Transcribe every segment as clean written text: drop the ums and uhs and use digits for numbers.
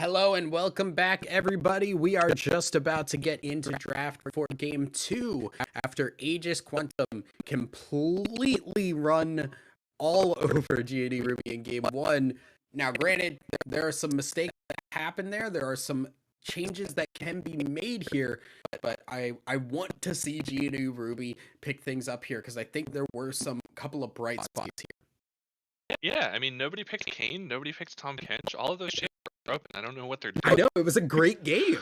Hello and welcome back, everybody. We are just about to get into draft for game 2 after Aegis Quantum completely run all over G&E Ruby in game 1. Now, granted, there are some mistakes that happen there. There are some changes that can be made here, but I want to see G&E Ruby pick things up here because I think there were some couple of bright spots here. Yeah, I mean, nobody picked Kane, nobody picked Tom Kench. All of those shit are open. I don't know what they're I doing. know, it was a great game.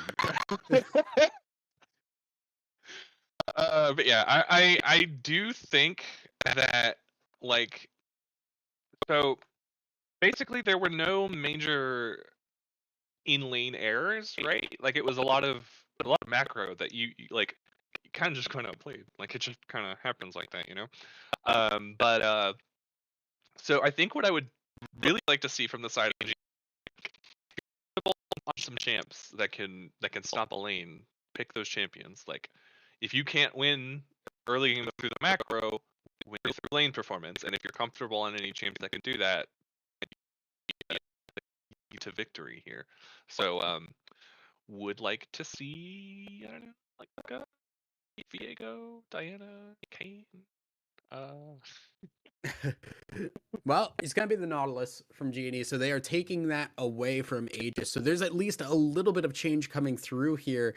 But yeah, I do think that, like, so basically there were no major in-lane errors, right? Like, it was a lot of macro that you like kind of just kind of played. Like, it just kind of happens like that, you know? So I think what I would really like to see from the side of some champs that can stop a lane, pick those champions. Like, if you can't win early game through the macro, win through lane performance, and if you're comfortable on any champion that can do that, to victory here. So would like to see, I don't know, like Viego, Diana, Kane. Well, it's going to be the Nautilus from G&E, so they are taking that away from Aegis. So there's at least a little bit of change coming through here.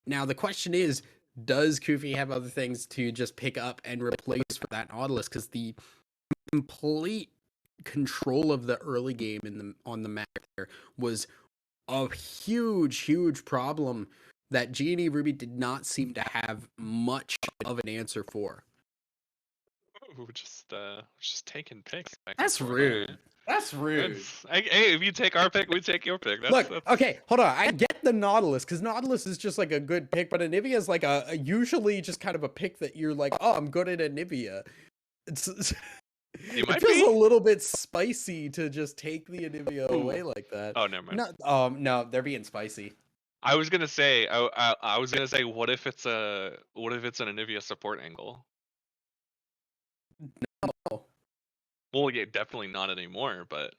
Now, the question is, does Kufi have other things to just pick up and replace for that Nautilus? Because the complete control of the early game on the map there was a huge problem that G&E Ruby did not seem to have much of an answer for. Ooh, just taking picks. That's rude. That's rude. Hey, if you take our pick, we take your pick. Look, okay, hold on. I get the Nautilus because Nautilus is just like a good pick, but Anivia is like a usually just kind of a pick that you're like, oh, I'm good at Anivia. It feels a little bit spicy to just take the Anivia away like that. Oh, never mind. No, they're being spicy. I was gonna say, I was gonna say, what if it's an Anivia support angle? No. Well, yeah, definitely not anymore, but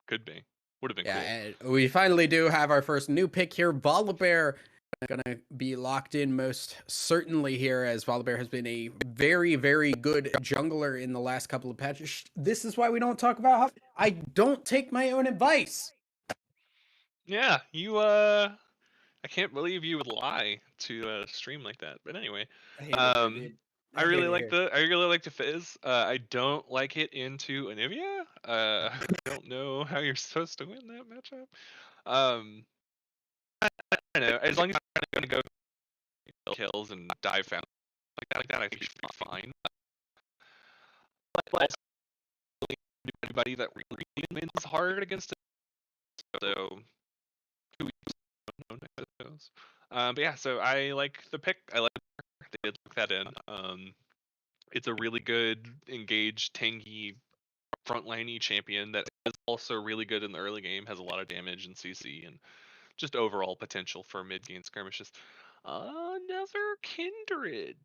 could be. Would have been cool. And we finally do have our first new pick here. Volibear gonna be locked in most certainly here, as Volibear has been a very good jungler in the last couple of patches. This is why we don't talk about how I don't take my own advice. Yeah, you I can't believe you would lie to stream like that. But anyway, I really like the Fizz. I don't like it into Anivia. I don't know how you're supposed to win that matchup. I don't know. As long as you're gonna go kills and dive found like that, I think you should be fine. But anybody that really wins hard against it, so but yeah, so I like the pick. I like they did look that in. It's a really good engaged, tanky, frontliney champion that is also really good in the early game. Has a lot of damage and CC and just overall potential for mid game skirmishes. Another Kindred.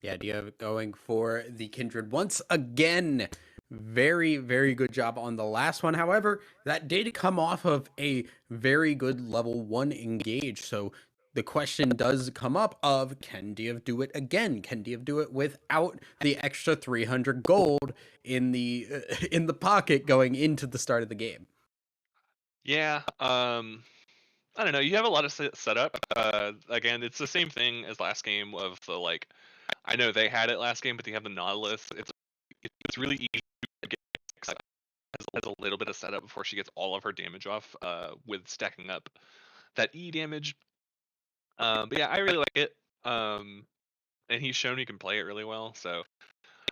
Yeah, Dia going for the Kindred once again. Very good job on the last one. However, that did come off of a very good level 1 engage. So the question does come up of, can Div do it again? Can Div do it without the extra 300 gold in the pocket going into the start of the game? Yeah, I don't know. You have a lot of setup. Again, it's the same thing as last game of the, like, I know they had it last game, but they have the Nautilus. It's really easy to get has a little bit of setup before she gets all of her damage off with stacking up that E damage. But yeah, I really like it. And he's shown he can play it really well, so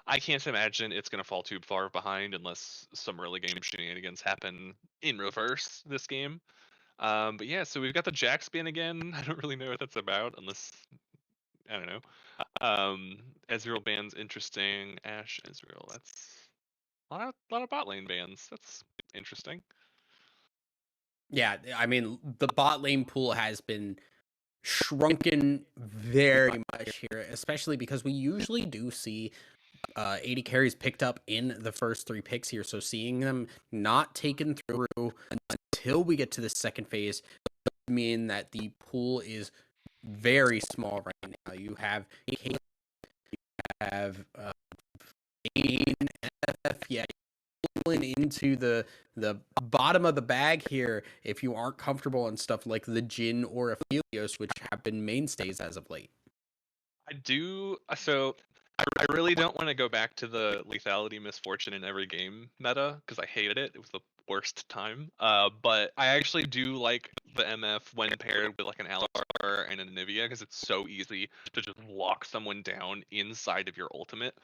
I can't imagine it's going to fall too far behind unless some early game shenanigans happen in reverse this game. But yeah, so we've got the Jack spin again. I don't really know what that's about, unless I don't know. Ezreal ban's interesting. Ashe Ezreal. That's a lot of bot lane bans. That's interesting. Yeah, I mean, the bot lane pool has been shrunken very much here, especially because we usually do see 80 carries picked up in the first 3 picks here. So seeing them not taken through until we get to the second phase, mean that the pool is very small right now. You have Ain, F, yeah, into the bottom of the bag here if you aren't comfortable on stuff like the Jin or Aphelios, which have been mainstays as of late. I do. So I really don't want to go back to the lethality misfortune in every game meta because I hated it. It was the worst time. But I actually do like the MF when paired with like an Alistar and an Anivia because it's so easy to just lock someone down inside of your ultimate.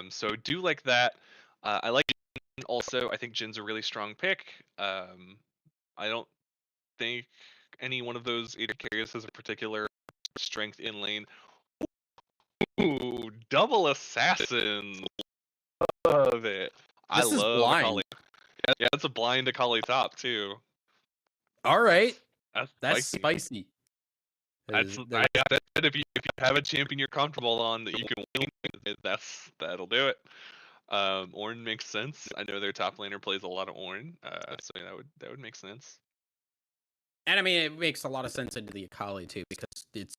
So do like that. I like Jhin also. I think Jin's a really strong pick. I don't think any one of those AD carriers has a particular strength in lane. Ooh, double assassin. Love it. I This is love blind. Akali. Yeah, it's a blind Akali top too. All right, That's that's spicy. spicy. That's I said if you have a champion you're comfortable on that you can win, that'll do it. Ornn makes sense. I know their top laner plays a lot of Ornn, so yeah, that would make sense. And I mean, it makes a lot of sense into the Akali too, because it's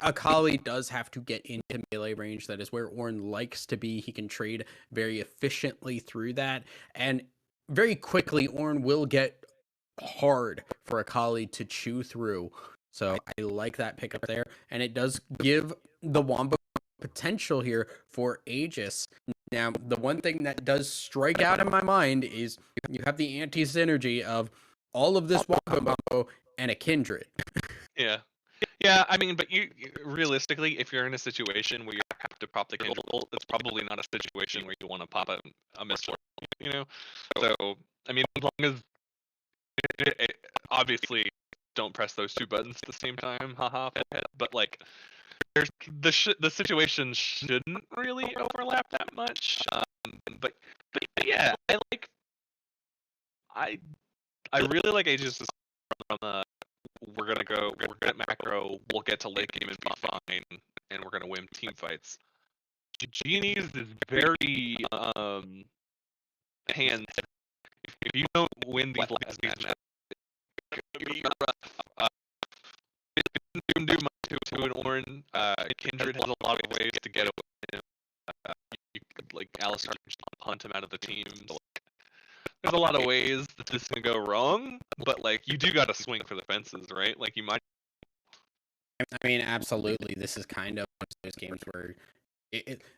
Akali does have to get into melee range. That is where Ornn likes to be. He can trade very efficiently through that, and very quickly Ornn will get hard for Akali to chew through. So I like that pickup there, and it does give the Wombo potential here for Aegis. Now, the one thing that does strike out in my mind is you have the anti-synergy of all of this Wombo and a Kindred. Yeah. Yeah, I mean, but you realistically, if you're in a situation where you have to pop the Kindle ult, it's probably not a situation where you want to pop a missile, you know? So, I mean, as long as obviously don't press those two buttons at the same time, haha. But like, there's the situation shouldn't really overlap that much. But yeah, I I really like Aegis from we're gonna get macro, we'll get to late game and be fine, and we're gonna win team fights. Genie's is very hands. If you don't win these last matchups, it's gonna be rough. Didn't do much to an Ornn. Kindred has a lot of ways to get away. You could, like Alistar just hunt him out of the team. So, like, there's a lot of ways that this can go wrong, but like you do got to swing for the fences, right? Like you might. I mean, absolutely. This is kind of one of those games where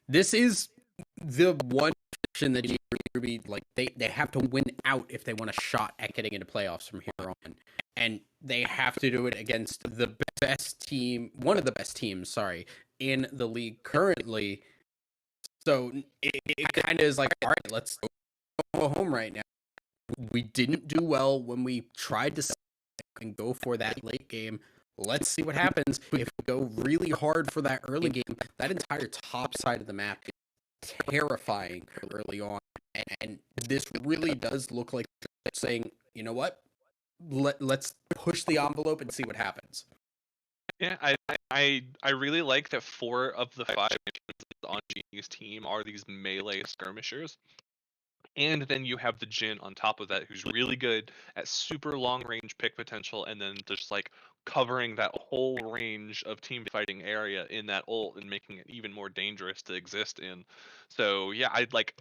this is the one position that Ruby like they have to win out if they want a shot at getting into playoffs from here on, and they have to do it against the best team, one of the best teams, sorry, in the league currently. So it kind of is like, all right, let's go home right now. We didn't do well when we tried to and go for that late game. Let's see what happens if we go really hard for that early game. That entire top side of the map is terrifying early on, and this really does look like saying, you know what, let's push the envelope and see what happens. Yeah, I really like that 4 of the 5 on Genie's team are these melee skirmishers. And then you have the Jhin on top of that, who's really good at super long range pick potential, and then just like covering that whole range of team fighting area in that ult and making it even more dangerous to exist in. So yeah, I'd like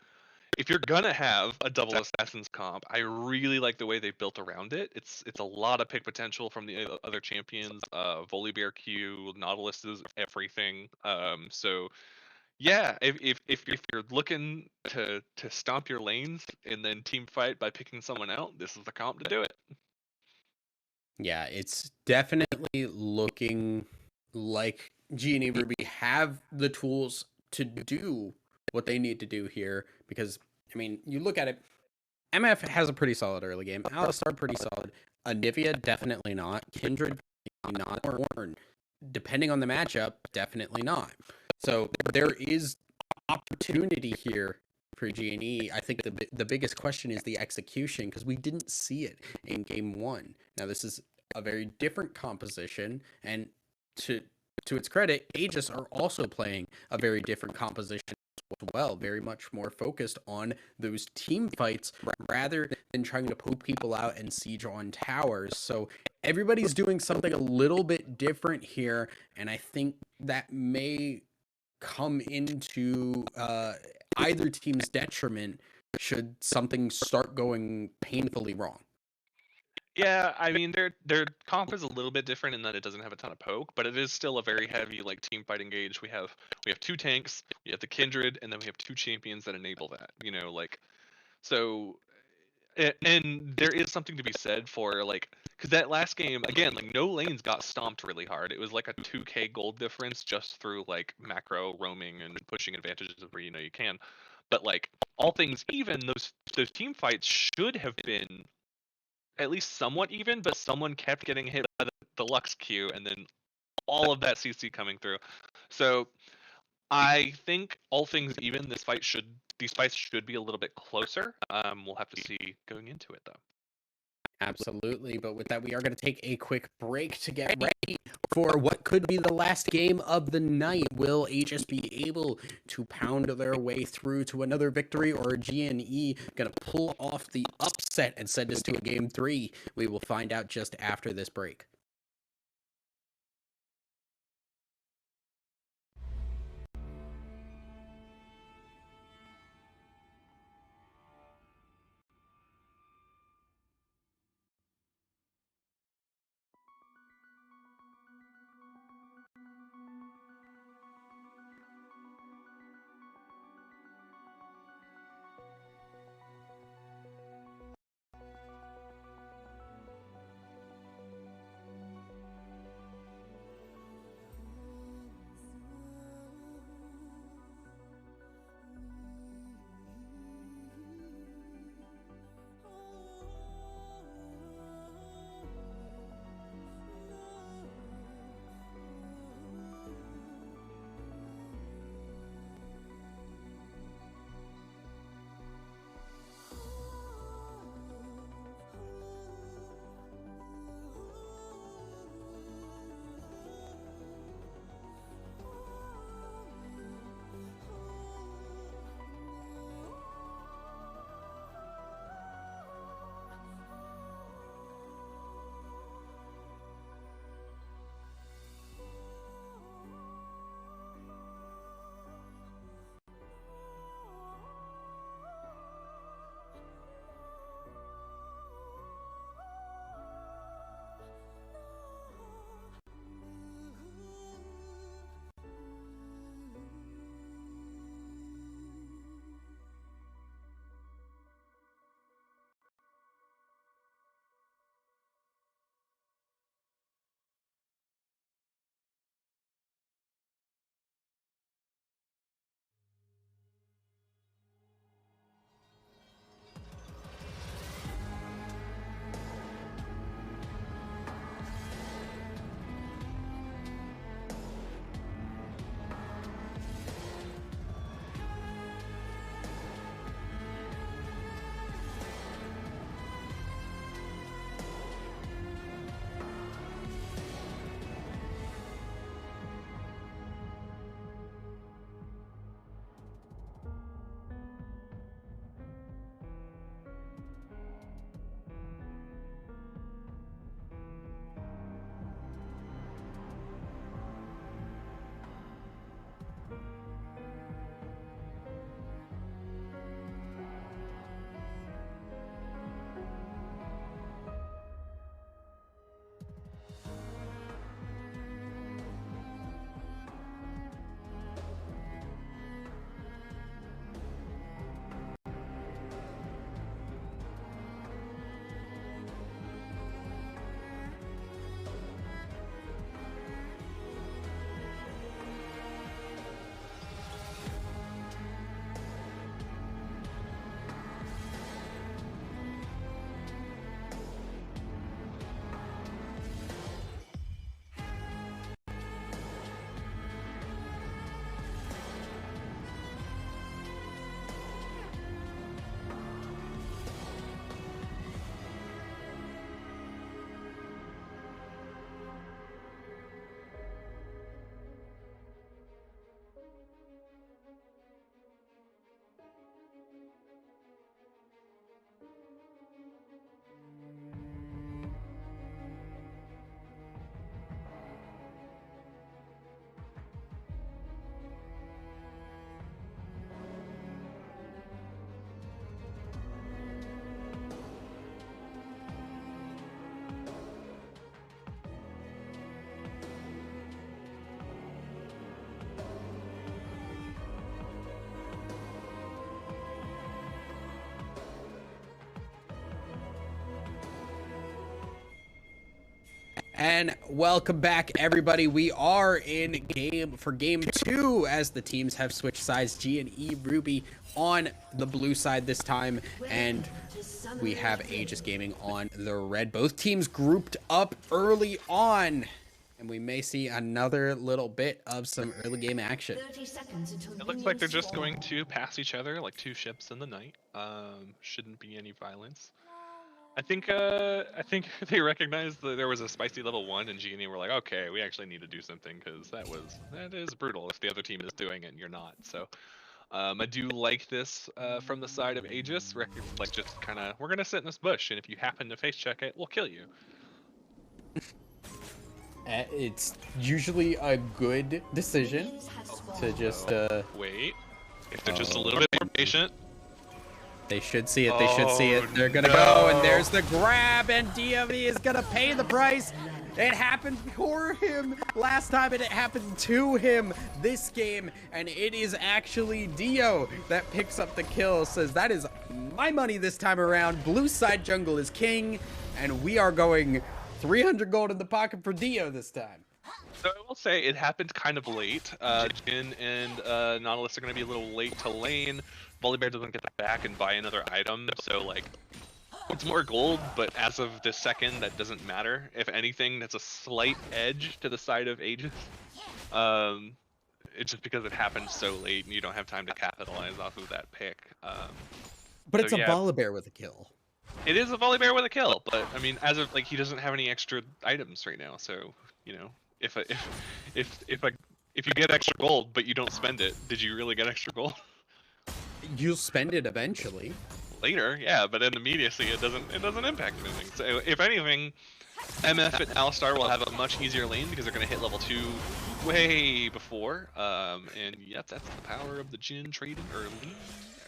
if you're gonna have a double assassins comp, I really like the way they built around it. It's a lot of pick potential from the other champions. Volibear Q, Nautilus is everything. So yeah, if you're looking to stomp your lanes and then team fight by picking someone out, this is the comp to do it. Yeah, it's definitely looking like Genie Ruby have the tools to do what they need to do here because I mean, you look at it, MF has a pretty solid early game. Alistar pretty solid. Anivia definitely not. Kindred not. Ornn, depending on the matchup, definitely not. So there is opportunity here for G&E. I think the biggest question is the execution because we didn't see it in game 1. Now this is a very different composition, and to its credit, Aegis are also playing a very different composition well, very much more focused on those team fights rather than trying to poke people out and siege on towers. So everybody's doing something a little bit different here, and I think that may come into either team's detriment should something start going painfully wrong. Yeah, I mean their comp is a little bit different in that it doesn't have a ton of poke, but it is still a very heavy like team fight engage. We have two tanks, we have the kindred, and then we have two champions that enable that. You know, like so and there is something to be said for like because that last game again like no lanes got stomped really hard. It was like a 2k gold difference just through like macro roaming and pushing advantages where you know you can. But like all things even, those team fights should have been at least somewhat even, but someone kept getting hit by the Lux Q and then all of that CC coming through. So I think all things even, these fights should be a little bit closer. We'll have to see going into it though. Absolutely. But with that, we are going to take a quick break to get ready for what could be the last game of the night. Will Aegis be able to pound their way through to another victory, or GNE going to pull off the upset and send us to a game 3? We will find out just after this break. And welcome back, everybody. We are in game 2 as the teams have switched sides. G&E Ruby on the blue side this time, and we have Aegis Gaming on the red. Both teams grouped up early on, and we may see another little bit of some early game action. It looks like they're just going to pass each other like two ships in the night. Shouldn't be any violence. I think they recognized that there was a spicy level 1, and G&E were like, okay, we actually need to do something because that is brutal if the other team is doing it and you're not. So I do like this from the side of Aegis, like just kind of, we're gonna sit in this bush, and if you happen to face check it, we'll kill you. It's usually a good decision to just wait. If they're just a little bit more patient. They should see it. They should see it. They're gonna go, and there's the grab, and DME is gonna pay the price. It happened for him last time, and it happened to him this game, and it is actually Dio that picks up the kill. Says that is my money this time around. Blue side jungle is king, and we are going 300 gold in the pocket for Dio this time. So I will say it happened kind of late. Jin and Nautilus are going to be a little late to lane. Volibear doesn't get back and buy another item, so like it's more gold, but as of this second, that doesn't matter. If anything, that's a slight edge to the side of Aegis. It's just because it happened so late and you don't have time to capitalize off of that pick. But it's a Volibear with a kill. It is a Volibear with a kill, but I mean, as of like, he doesn't have any extra items right now, so you know, if you get extra gold but you don't spend it, did you really get extra gold? You'll spend it eventually. Later, yeah, but in immediacy it doesn't impact anything. So if anything, MF and Alistar will have a much easier lane because they're gonna hit level 2 way before. And yep, that's the power of the Jin trading early.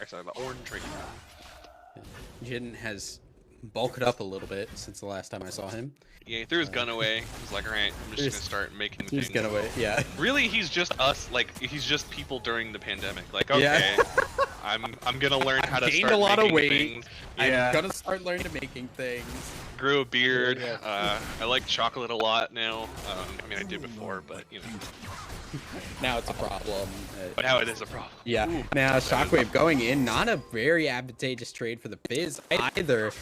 Or sorry, the Ornn trading early. Jin has bulked up a little bit since the last time I saw him. Yeah, he threw his gun away. He's like, alright, I'm just gonna start making things. Gun away, yeah. Really, he's just us, like, he's just people during the pandemic. Like, okay, yeah. I'm gonna learn how to gained start a lot making of weight. things. Yeah. I'm gonna start learning to making things. Grew a beard. Yeah. I like chocolate a lot now. I mean, I did before, but, you know. Now it's a problem. But now it is a problem. Yeah. Ooh. Now Shockwave going in, not a very advantageous trade for the Fizz either.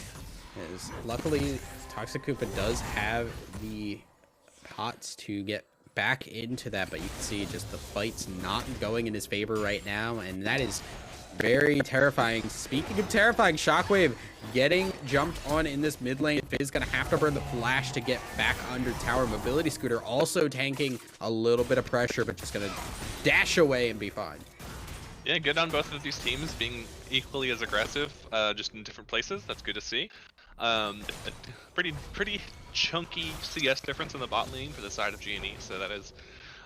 As luckily, Toxic Koopa does have the pots to get back into that, but you can see just the fight's not going in his favor right now, and that is very terrifying. Speaking of terrifying, Shockwave getting jumped on in this mid lane. Fizz gonna have to burn the flash to get back under tower. Mobility Scooter also tanking a little bit of pressure, but just gonna dash away and be fine. Yeah, good on both of these teams being equally as aggressive, just in different places. That's good to see. A pretty chunky CS difference in the bot lane for the side of G&E, so that is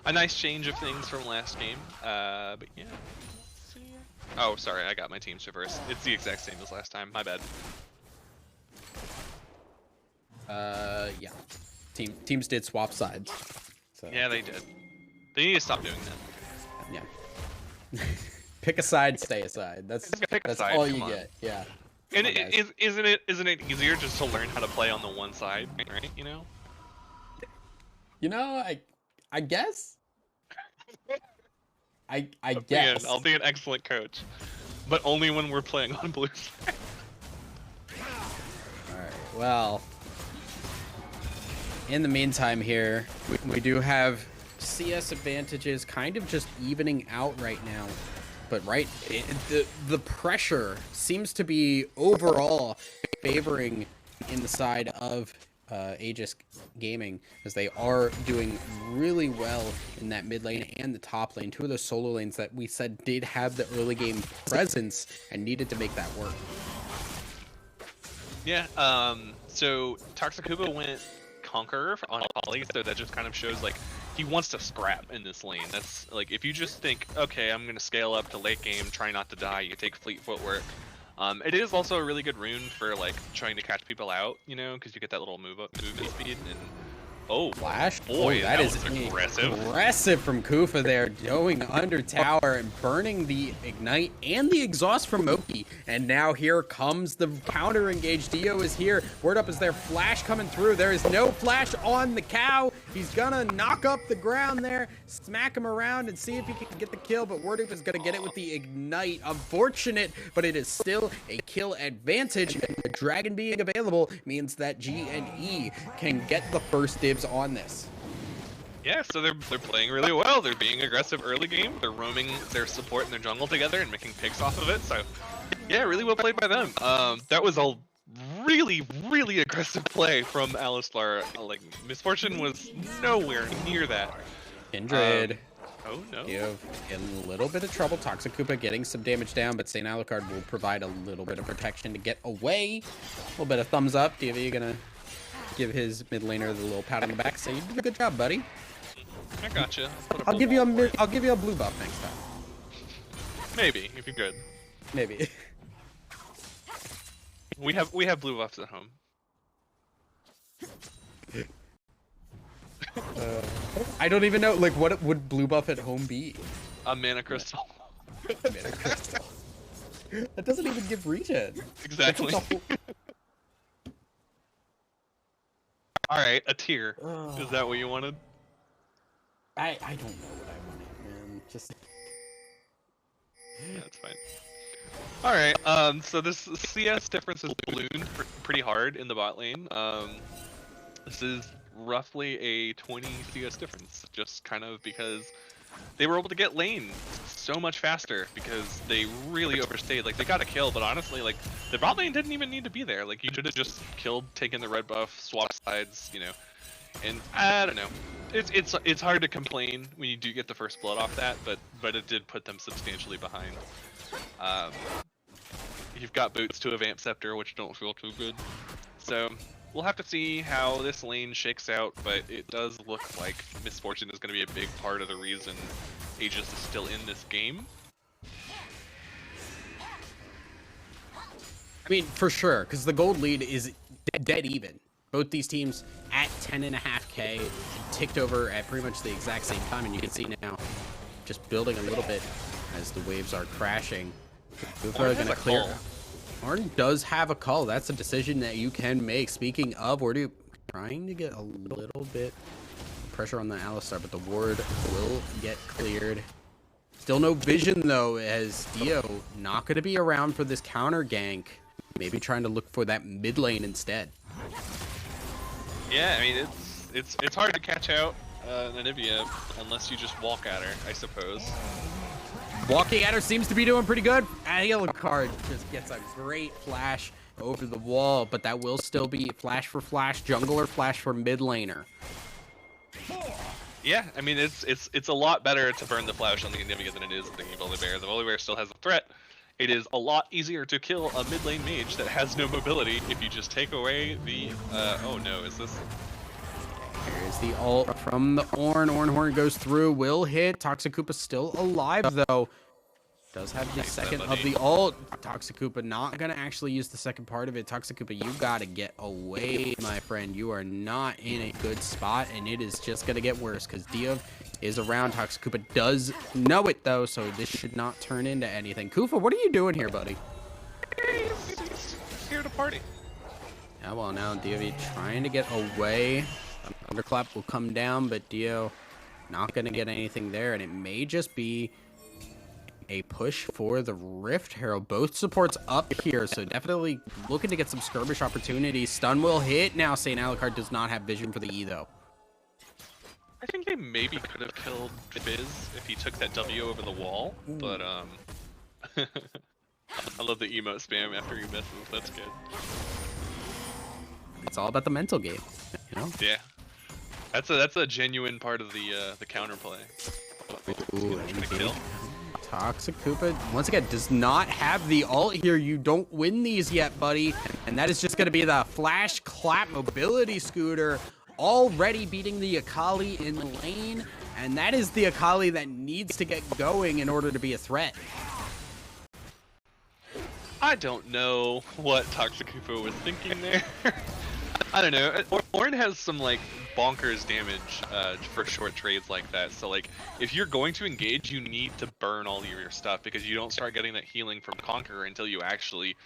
a nice change of things from last game. But yeah. Oh, sorry, I got my teams reversed. It's the exact same as last time. My bad. Yeah. Teams did swap sides. So. Yeah, they did. They need to stop doing that. Yeah. Pick a side, stay aside. That's all you get. Yeah. And isn't it easier just to learn how to play on the one side, right? You know. You know, I guess. I guess. I'll be an excellent coach, but only when we're playing on blue side. All right. Well, in the meantime, here we do have CS advantages, kind of just evening out right now. But the pressure seems to be overall favoring in the side of Aegis Gaming, as they are doing really well in that mid lane and the top lane, two of those solo lanes that we said did have the early game presence and needed to make that work. Yeah, so Toxic Koopa went Conqueror on Ollie, so that just kind of shows like he wants to scrap in this lane. That's like, if you just think, okay, I'm gonna scale up to late game, try not to die, you take Fleet Footwork. It is also a really good rune for like trying to catch people out, you know, because you get that little movement speed, and Oh, Flash. boy, Oh, that is was aggressive. Aggressive from Kufa there, going under tower and burning the Ignite and the exhaust from Moki. And now here comes the counter engage. Dio is here. Word up, is there Flash coming through? There is no Flash on the cow. He's gonna knock up the ground there, smack him around and see if he can get the kill, but Word up is gonna get it with the Ignite. Unfortunate, but it is still a kill advantage. And the Dragon being available means that G&E can get the first dibs on this. Yeah, so they're playing really well. They're being aggressive early game. They're roaming their support and their jungle together and making picks off of it. So, yeah, really well played by them. That was a really aggressive play from Alistar. Like, Misfortune was nowhere near that. Kindred. Oh no. Give a little bit of trouble. Toxic Koopa getting some damage down, but St. Alucard will provide a little bit of protection to get away. A little bit of thumbs up. DV gonna give his mid laner the little pat on the back. Say, you did a good job, buddy. I gotcha. I'll give you a blue buff next time. Maybe, if you're good. Maybe. We have blue buffs at home. I don't even know, like, what would blue buff at home be? A mana crystal. Mana crystal. That doesn't even give regen. Exactly. Alright, a tier. Is that what you wanted? I don't know what I wanted, man. Just... That's fine. Alright, so this CS difference is ballooned pretty hard in the bot lane. This is roughly a 20 CS difference, just kind of because they were able to get lane so much faster because they really overstayed. Like, they got a kill, but honestly, like, the bot lane didn't even need to be there. Like, you should have just killed, taken the red buff, swapped sides, you know. And I don't know. It's hard to complain when you do get the first blood off that, but it did put them substantially behind. You've got boots to a Vamp Scepter, which don't feel too good. So we'll have to see how this lane shakes out, but it does look like Misfortune is going to be a big part of the reason Aegis is still in this game. I mean, for sure, because the gold lead is dead even. Both these teams at 10.5k, ticked over at pretty much the exact same time, and you can see now just building a little bit as the waves are crashing. Before going to clear. Arn does have a call. That's a decision that you can make. Speaking of, we're trying to get a little bit of pressure on the Alistar, but the ward will get cleared. Still no vision though, as Dio not going to be around for this counter gank. Maybe trying to look for that mid lane instead. Yeah, I mean it's hard to catch out Nanivia unless you just walk at her, I suppose. Walking at her seems to be doing pretty good. Alucard just gets a great flash over the wall, but that will still be flash for flash, jungler flash for mid laner. Yeah, I mean it's a lot better to burn the flash on the Nanivia than it is the Volibear. The Volibear still has a threat. It is a lot easier to kill a mid lane mage that has no mobility if you just take away the oh no, is this? Here's the ult from the Ornn. Ornhorn goes through, will hit. Toxic Koopa still alive though. Does have the second of the ult. Toxic Koopa not gonna actually use the second part of it. Toxic Koopa, you gotta get away, my friend. You are not in a good spot, and it is just gonna get worse because Dio is around. Toxic Koopa does know it though, so this should not turn into anything. Kufa, what are you doing here, buddy? He's here to party. Yeah, well now Dio trying to get away. Thunderclap will come down, but Dio not gonna get anything there, and it may just be a push for the Rift Herald. Both supports up here, so definitely looking to get some skirmish opportunities. Stun will hit now. St. Alucard does not have vision for the E though. I think they maybe could have killed Fizz if he took that W over the wall, but I love the emote spam after he misses. That's good. It's all about the mental game, you know? Yeah, that's a genuine part of the counterplay. Ooh, kill. Toxic Koopa, once again, does not have the ult here. You don't win these yet, buddy. And that is just going to be the Flash Clap Mobility Scooter, already beating the Akali in the lane. And that is the Akali that needs to get going in order to be a threat. I don't know what Toxic Koopa was thinking there. I don't know. Ornn has some like bonkers damage for short trades like that. So like, if you're going to engage, you need to burn all of your stuff because you don't start getting that healing from Conqueror until you actually,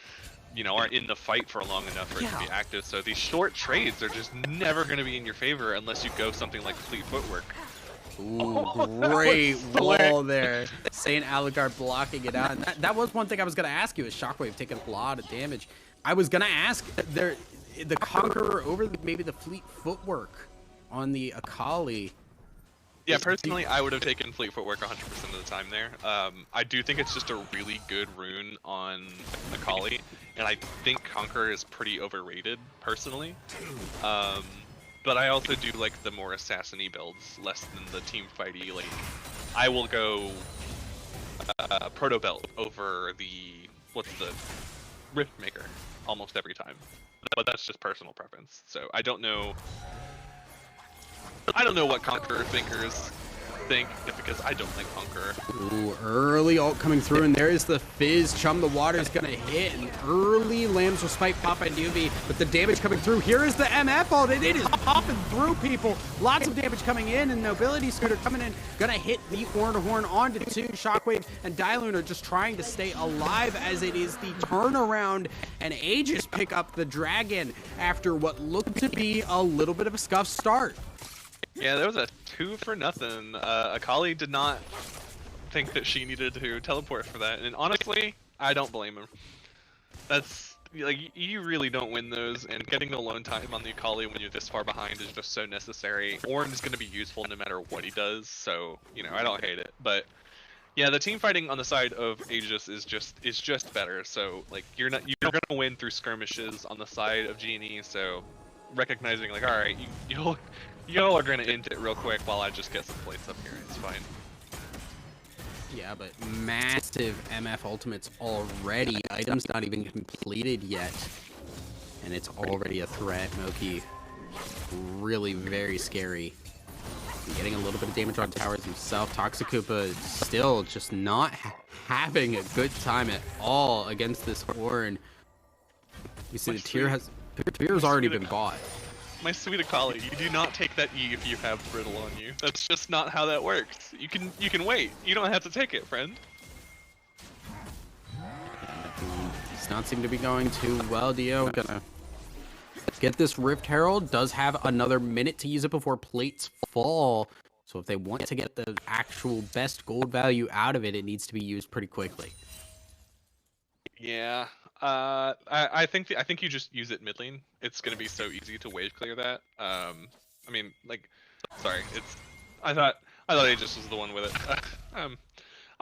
you know, are in the fight for long enough for it to be active. So these short trades are just never going to be in your favor unless you go something like Fleet Footwork. Ooh, great wall there. Saint Aligar blocking it out. And that was one thing I was going to ask you, is Shockwave taking a lot of damage. I was going to ask the Conqueror over maybe the Fleet Footwork on the Akali. Yeah, personally, I would have taken Fleet Footwork 100% of the time there. I do think it's just a really good rune on Akali, and I think Conqueror is pretty overrated, personally. But I also do like the more assassin-y builds, less than the team fighty. Like, I will go Proto Belt over the Rift Maker almost every time. But that's just personal preference. So I don't know what Conqueror thinkers think, because I don't like Conqueror. Ooh, early ult coming through, and there is the Fizz. Chum the Water's gonna hit, and early Lamb's Respite pop by Newbie, but the damage coming through. Here is the MF ult, and it is popping through people. Lots of damage coming in, and Nobility Scooter coming in, gonna hit the Horn onto 2. Shockwave and Dylun are just trying to stay alive as it is the turnaround, and Aegis pick up the Dragon after what looked to be a little bit of a scuff start. Yeah, there was a 2 for nothing. Akali did not think that she needed to teleport for that, and honestly, I don't blame him. That's, like, you really don't win those, and getting the alone time on the Akali when you're this far behind is just so necessary. Ornn is going to be useful no matter what he does, so, you know, I don't hate it. But, yeah, the team fighting on the side of Aegis is just better, so, like, you're going to win through skirmishes on the side of Genie, so recognizing, like, alright, y'all are gonna end it real quick while I just get some plates up here. It's fine. Yeah, but massive MF ultimates already. Items not even completed yet. And it's already a threat. Moki, really very scary. Getting a little bit of damage on towers himself. Toxicoopa still just not having a good time at all against this Ornn. You see the tier has already been bought. My sweet Akali, you do not take that E if you have Brittle on you. That's just not how that works. You can wait. You don't have to take it, friend. Does not seem to be going too well. Dio gonna get this Rift Herald. Does have another minute to use it before plates fall. So if they want to get the actual best gold value out of it, it needs to be used pretty quickly. Yeah. I think you just use it mid lane. It's gonna be so easy to wave clear that. I mean, like, sorry, I thought Aegis was the one with it.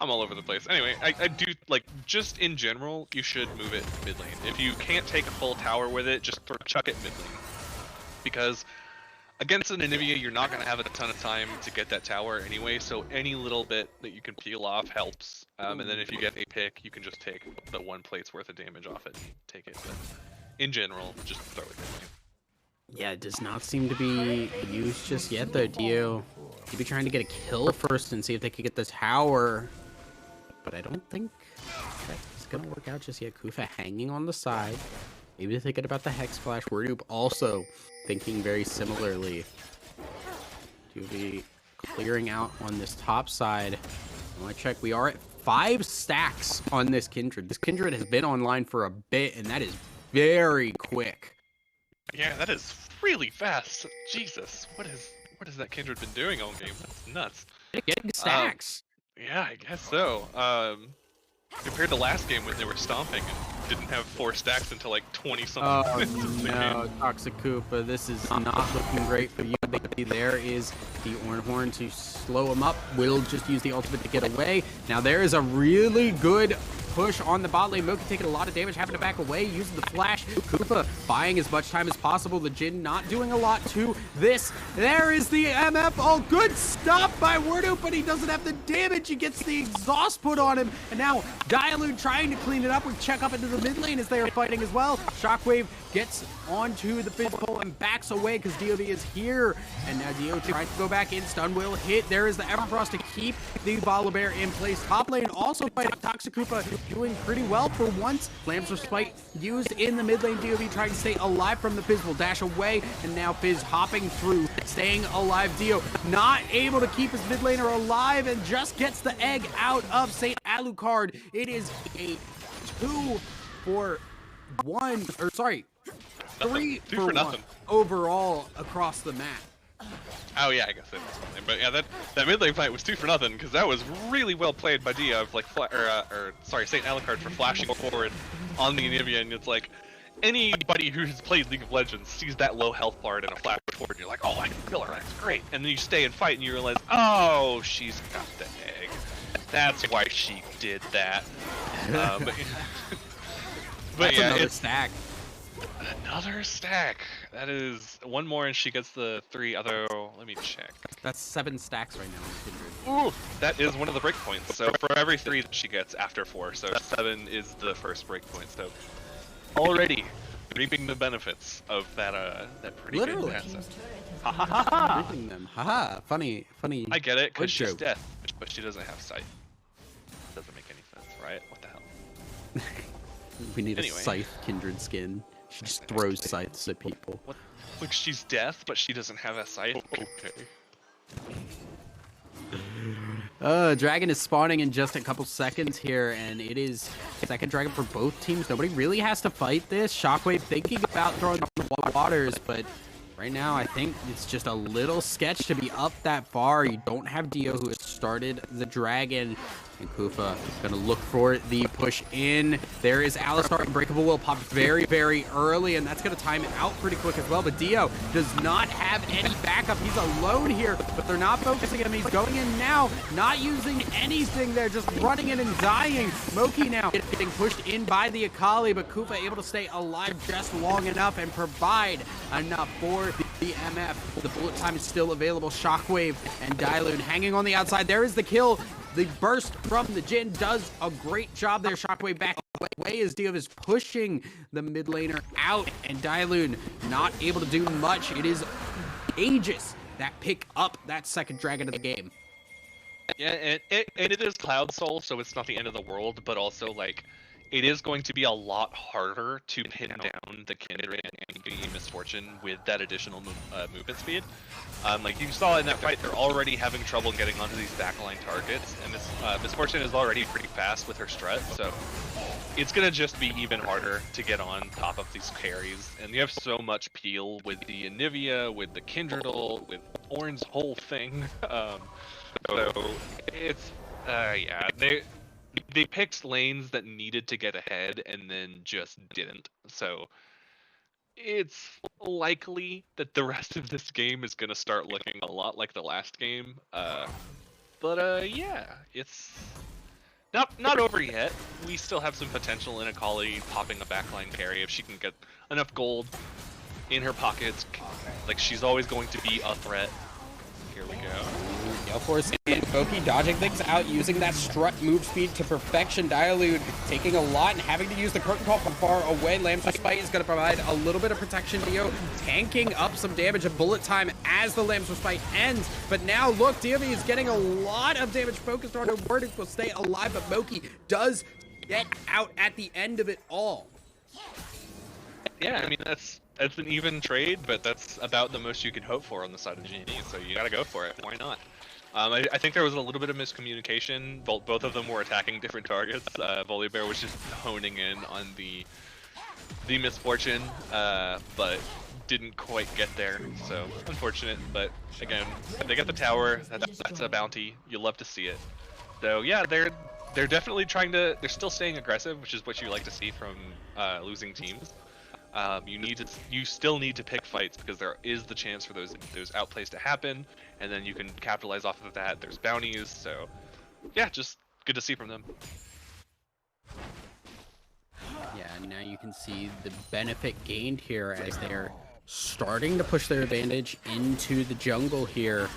I'm all over the place. Anyway, I do, like, just in general, you should move it mid lane. If you can't take a full tower with it, just chuck it mid lane. Because against an Anivia, you're not going to have a ton of time to get that tower anyway, so any little bit that you can peel off helps. And then if you get a pick, you can just take the 1 plate's worth of damage off it and take it. But in general, just throw it in. Yeah, it does not seem to be used just yet, though, Dio. Maybe trying to get a kill first and see if they could get the tower. But I don't think that's going to work out just yet. Kufa hanging on the side. Maybe they're thinking about the Hex Flash. Werdoop also thinking very similarly. To be clearing out on this top side. I want to check. We are at 5 stacks on this Kindred. This Kindred has been online for a bit, and that is very quick. Yeah, that is really fast. Jesus, what has that Kindred been doing all game? That's nuts. Getting stacks. Yeah, I guess so. Compared to last game when they were stomping and didn't have 4 stacks until like 20-something minutes into the game. No, Toxicoopa, this is not looking great for you. There is the Horn to slow him up. Will just use the ultimate to get away. Now there is a really good push on the bot lane. Moki taking a lot of damage, having to back away, using the flash. Koopa buying as much time as possible. The Jhin not doing a lot to this. There is the MF. Oh, good stop by Werdoop, but he doesn't have the damage. He gets the exhaust put on him. And now Dylun trying to clean it up. We check up into the mid lane as they are fighting as well. Shockwave gets onto the Fizz pole and backs away because DOD is here. And now Dio tries to go back in. Stun will hit. There is the Everfrost to keep the Volibear in place. Top lane also fighting Toxicoopa doing pretty well for once. Lambs Respite used in the mid lane. DOV trying to stay alive from the Fizz will dash away, and now Fizz hopping through, staying alive. Dio not able to keep his mid laner alive and just gets the egg out of St. Alucard. It is a 2 for 1, or sorry, 3 for 1 nothing overall across the map. Oh yeah, I guess it was something. But yeah, that mid lane fight was 2 for nothing because that was really well played by Dia of like St. Alucard for flashing forward on the Anivia, and it's like anybody who's played League of Legends sees that low health part and a flash forward, and you're like, oh, I can kill her, that's great. And then you stay and fight and you realize, oh, she's got the egg. That's why she did that. But That's yeah, another it's stack. Another stack. That is one more, and she gets the 3 other. Let me check. That's 7 stacks right now in Kindred. Ooh, that is one of the breakpoints. So for every 3 that she gets after 4, so 7 is the first breakpoint. So already reaping the benefits of that pretty Literally. good asset. Ha ha ha ha! Reaping them. Haha. Funny. I get it, because she's joke. death, but she doesn't have sight. Doesn't make any sense, right? What the hell? We need Anyway. a Scythe Kindred skin. She just throws scythes at people. What? Like she's death, but she doesn't have a sight. Okay. Dragon is spawning in just a couple seconds here, and it is second dragon for both teams. Nobody really has to fight this. Shockwave thinking about throwing up the waters, but right now I think it's just a little sketch to be up that far. You don't have Dio, who has started the dragon. And Kufa gonna look for the push in. There is Alistar. Unbreakable will pop very, very early, and that's gonna time it out pretty quick as well. But Dio does not have any backup. He's alone here, but they're not focusing him. He's going in now, not using anything there, just running in and dying. Moki now getting pushed in by the Akali, but Kufa able to stay alive just long enough and provide enough for the MF. The bullet time is still available. Shockwave and Dyloon hanging on the outside. There is the kill. The burst from the Jhin does a great job there. Shockwave back away as Dio is pushing the mid laner out, and Dyloon not able to do much. It is Aegis that pick up that second dragon of the game. Yeah, and it is Cloud Soul, so it's not the end of the world, but also like it is going to be a lot harder to pin down the Kindred and the Misfortune with that additional movement speed. Like you saw in that fight, they're already having trouble getting onto these backline targets, and Misfortune is already pretty fast with her strut, so it's gonna just be even harder to get on top of these carries. And you have so much peel with the Anivia, with the Kindredal, with Ornn's whole thing. So it's yeah, they picked lanes that needed to get ahead and then just didn't. So it's likely that the rest of this game is going to start looking a lot like the last game. But yeah, it's not over yet. We still have some potential in Akali popping a backline carry if she can get enough gold in her pockets. Like, she's always going to be a threat. Here we go. Gale Force and Foki dodging things out, using that strut move speed to perfection. Dylude taking a lot and having to use the curtain call from far away. Lamb's Respite is going to provide a little bit of protection. Dio tanking up some damage and bullet time as the Lamb's Respite ends. But now look, DOV is getting a lot of damage focused on her. Verdict will stay alive, but Moki does get out at the end of it all. Yeah, I mean, that's an even trade, but that's about the most you can hope for on the side of Genie, so you gotta go for it. Why not? I think there was a little bit of miscommunication. Both of them were attacking different targets. Volibear was just honing in on the Misfortune, but didn't quite get there, so unfortunate. But again, they got the tower. That's a bounty. You'll love to see it. So yeah, they're definitely trying to. They're still staying aggressive, which is what you like to see from losing teams. You still need to pick fights because there is the chance for those outplays to happen, and then you can capitalize off of that. There's bounties, so yeah, just good to see from them. Yeah, and now you can see the benefit gained here as they're starting to push their advantage into the jungle here.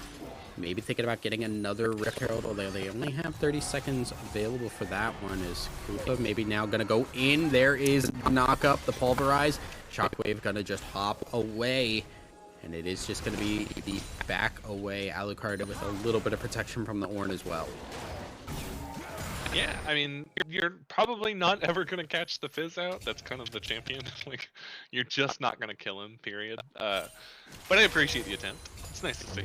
Maybe thinking about getting another Rift Herald, although they only have 30 seconds available for that one. Is Kufa maybe now going to go in? There is knock up, the Pulverize. Shockwave going to just hop away. And it is just going to be the back away Alucard with a little bit of protection from the Ornn as well. Yeah, I mean, you're probably not ever gonna catch the Fizz out. That's kind of the champion. Like, you're just not gonna kill him. Period. But I appreciate the attempt. It's nice to see.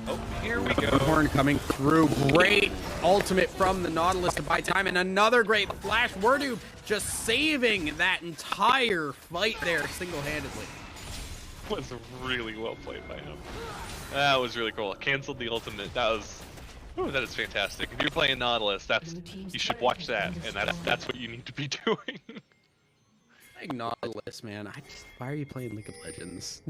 Oh, here we go. Horn coming through. Great ultimate from the Nautilus to buy time, and another great flash. Werdu just saving that entire fight there single-handedly. Was really well played by him. That was really cool. Canceled the ultimate. That was. Ooh, that is fantastic. If you're playing Nautilus, you should watch that, and that's what you need to be doing. Like Nautilus, man. Why are you playing League of Legends?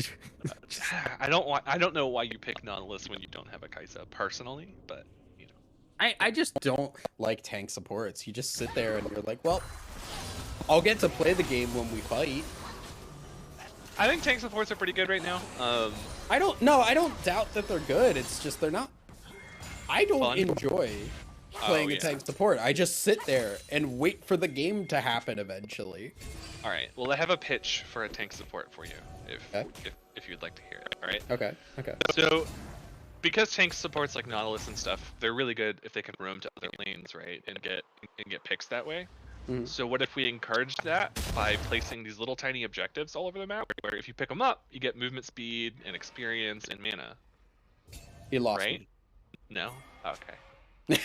I don't know why you pick Nautilus when you don't have a Kai'Sa personally, but you know. I just don't like tank supports. You just sit there and you're like, well, I'll get to play the game when we fight. I think tank supports are pretty good right now. I don't doubt that they're good. It's just they're not. I don't Fun? enjoy playing a tank support. I just sit there and wait for the game to happen eventually. All right. Well, I have a pitch for a tank support for you, if you'd like to hear it. All right. Okay. So, because tank supports like Nautilus and stuff, they're really good if they can roam to other lanes, right, and get picks that way. Mm-hmm. So what if we encourage that by placing these little tiny objectives all over the map, where if you pick them up, you get movement speed and experience and mana. You lost right? me. No. Okay.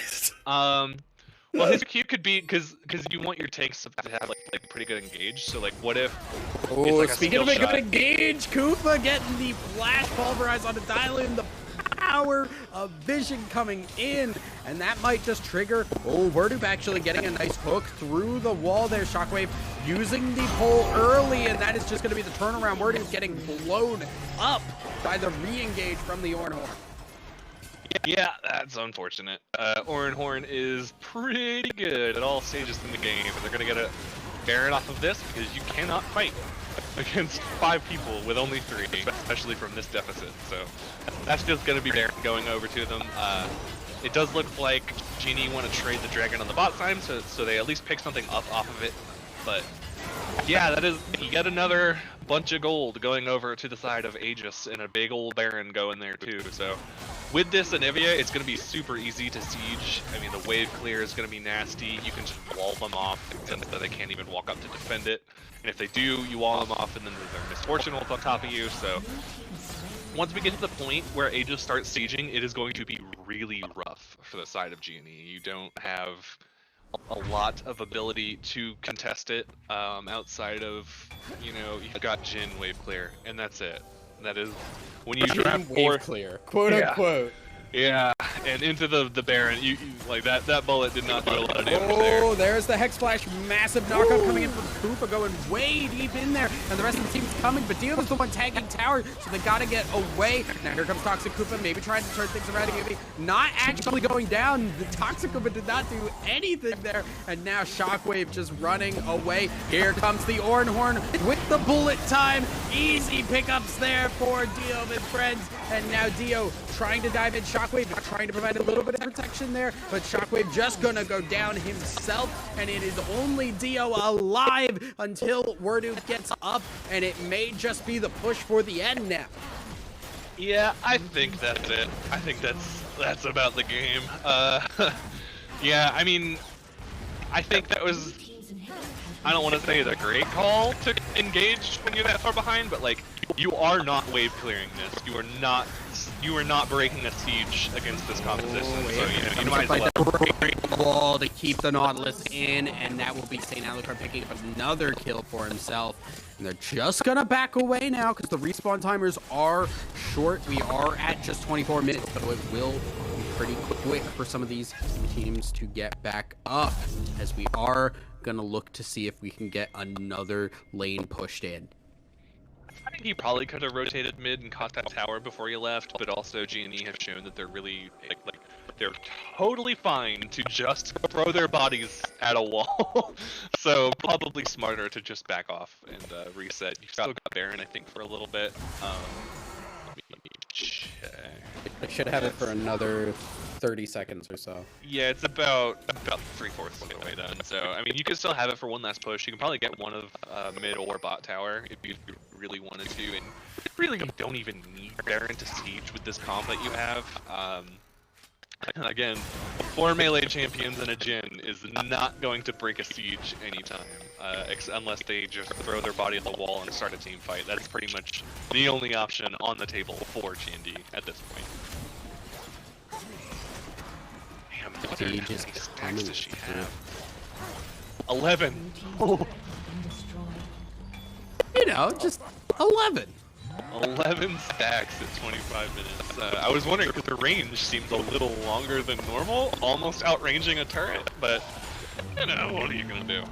Well, his cue could be because you want your tanks to have like pretty good engage. So like, what if? Oh, it's like a speaking of a skill good shot? engage, Koopa getting the flash pulverize on the dial-in, the power of vision coming in, and that might just trigger. Oh, Werdu actually getting a nice hook through the wall there. Shockwave using the pole early, and that is just going to be the turnaround. Werdu getting blown up by the re-engage from the Ornhorn. Yeah, that's unfortunate. Oranhorn is pretty good at all stages in the game, and they're gonna get a Baron off of this because you cannot fight against 5 people with only 3, especially from this deficit. So that's just gonna be Baron going over to them. It does look like Genie want to trade the dragon on the bot side, so they at least pick something up off of it. But yeah, that is yet another bunch of gold going over to the side of Aegis, and a big old Baron going there too. So with this Anivia, it's going to be super easy to siege. I mean, the wave clear is going to be nasty. You can just wall them off so that they can't even walk up to defend it. And if they do, you wall them off, and then their misfortune will on top of you. So once we get to the point where Aegis starts sieging, it is going to be really rough for the side of Genie. You don't have a lot of ability to contest it outside of, you've got Jhin wave clear, and that's it. That is when you draft wave clear, quote unquote. Yeah, and into the Baron, you like that bullet did not do a lot of damage Oh, there's the Hex Flash, massive knockup coming in from Koopa, going way deep in there, and the rest of the team's coming, but Dio is the one tagging tower, so they gotta get away. Now here comes Toxic Koopa, maybe trying to turn things around again, maybe not actually going down. The Toxic Koopa did not do anything there, and now Shockwave just running away. Here comes the Ornhorn with the bullet time. Easy pickups there for Dio and friends, and now Dio trying to dive in. Shockwave trying to provide a little bit of protection there, but Shockwave just gonna go down himself, and it is only Dio alive until Werdu gets up, and it may just be the push for the end now. Yeah, I think that's it. I think that's about the game. Yeah, I mean, I think that was, I don't want to say the great call to engage when you're that far behind, but like, you are not wave clearing this. You are not breaking a siege against this composition. So you might as well break the wall to keep the Nautilus in, and that will be St. Alucard picking up another kill for himself. And they're just gonna back away now because the respawn timers are short. We are at just 24 minutes, but it will be pretty quick for some of these teams to get back up, as we are gonna look to see if we can get another lane pushed in. I think he probably could have rotated mid and caught that tower before he left, but also G&E have shown that they're really, like they're totally fine to just throw their bodies at a wall. So probably smarter to just back off and reset. You still got Baron, I think, for a little bit. Let me check. I should have it for another 30 seconds or so. Yeah, it's about 3/4 of the way done. So I mean, you can still have it for one last push. You can probably get one of mid or bot tower if you really wanted to, and really you don't even need Baron to siege with this comp that you have. Again, 4 melee champions and a Jhin is not going to break a siege anytime, unless they just throw their body at the wall and start a team fight. That's pretty much the only option on the table for G&D at this point. Damn, how many stacks does she have? 11! Oh. You know, just 11. 11 stacks at 25 minutes. I was wondering because the range seems a little longer than normal, almost outranging a turret, but, you know, what are you gonna do?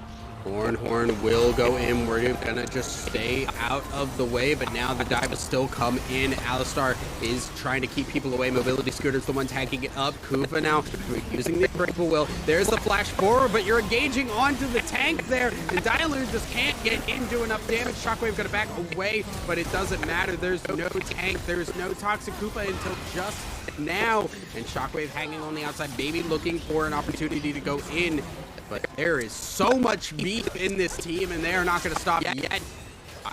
Horn will go in. We're gonna just stay out of the way, but now the dive has still come in. Alistar is trying to keep people away. Mobility Scooter's the one tagging it up. Kufa now using the Unbreakable Will. There's the flash forward, but you're engaging onto the tank there, and Dialune just can't get into enough damage. Shockwave gonna back away, but it doesn't matter. There's no tank. There's no Toxic Kufa until just now, and Shockwave hanging on the outside, maybe looking for an opportunity to go in. But there is so much beef in this team, and they are not going to stop yet.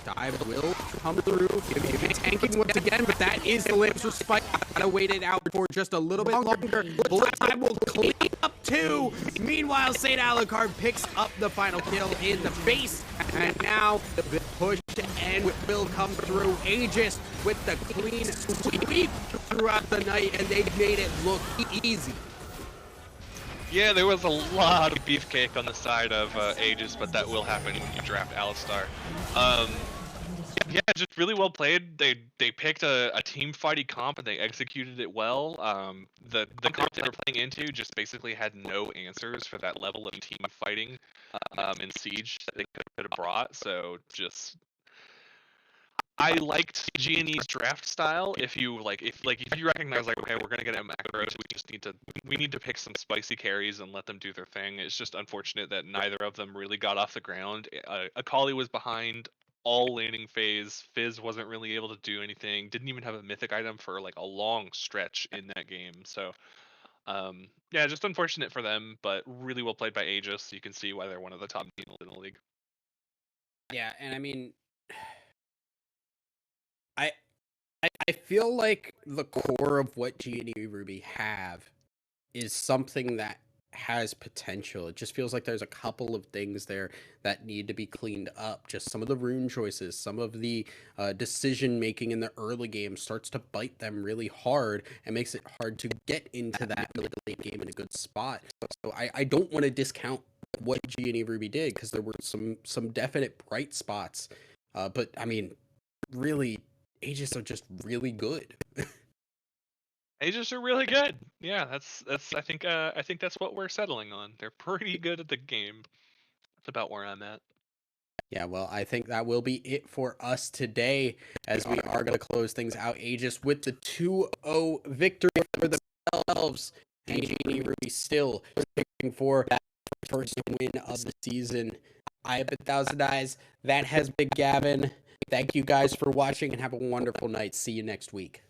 Dive will come through. Give tanking once again, but that is the Lancer spike. Gotta wait it out for just a little bit longer. Bullet time will clean up too. Meanwhile, St. Alucard picks up the final kill in the base, and now the push to end will come through. Aegis with the clean sweep throughout the night, and they made it look easy. Yeah, there was a lot of beefcake on the side of Aegis, but that will happen when you draft Alistar. Yeah, just really well played. They picked a team fighty comp and they executed it well. The comp they were playing into just basically had no answers for that level of team fighting in Siege that they could have brought. So just I liked G&E's draft style. If you recognize like, okay, we're gonna get a macro, so we need to pick some spicy carries and let them do their thing. It's just unfortunate that neither of them really got off the ground. Akali was behind all laning phase. Fizz wasn't really able to do anything. Didn't even have a mythic item for like a long stretch in that game. So yeah, just unfortunate for them, but really well played by Aegis. You can see why they're one of the top teams in the league. Yeah, and I mean, I feel like the core of what G&E Ruby have is something that has potential. It just feels like there's a couple of things there that need to be cleaned up. Just some of the rune choices, some of the decision making in the early game starts to bite them really hard and makes it hard to get into that late game in a good spot. So I don't want to discount what G&E Ruby did, because there were some definite bright spots. But I mean, really, Aegis are just really good. Aegis are really good. Yeah, that's I think that's what we're settling on. They're pretty good at the game. That's about where I'm at. Yeah, well, I think that will be it for us today, as we are going to close things out. Aegis with the 2-0 victory for themselves, and G&E Ruby still looking for that first win of the season. I have been Thousand Eyes. That has been Gavin. Thank you guys for watching, and have a wonderful night. See you next week.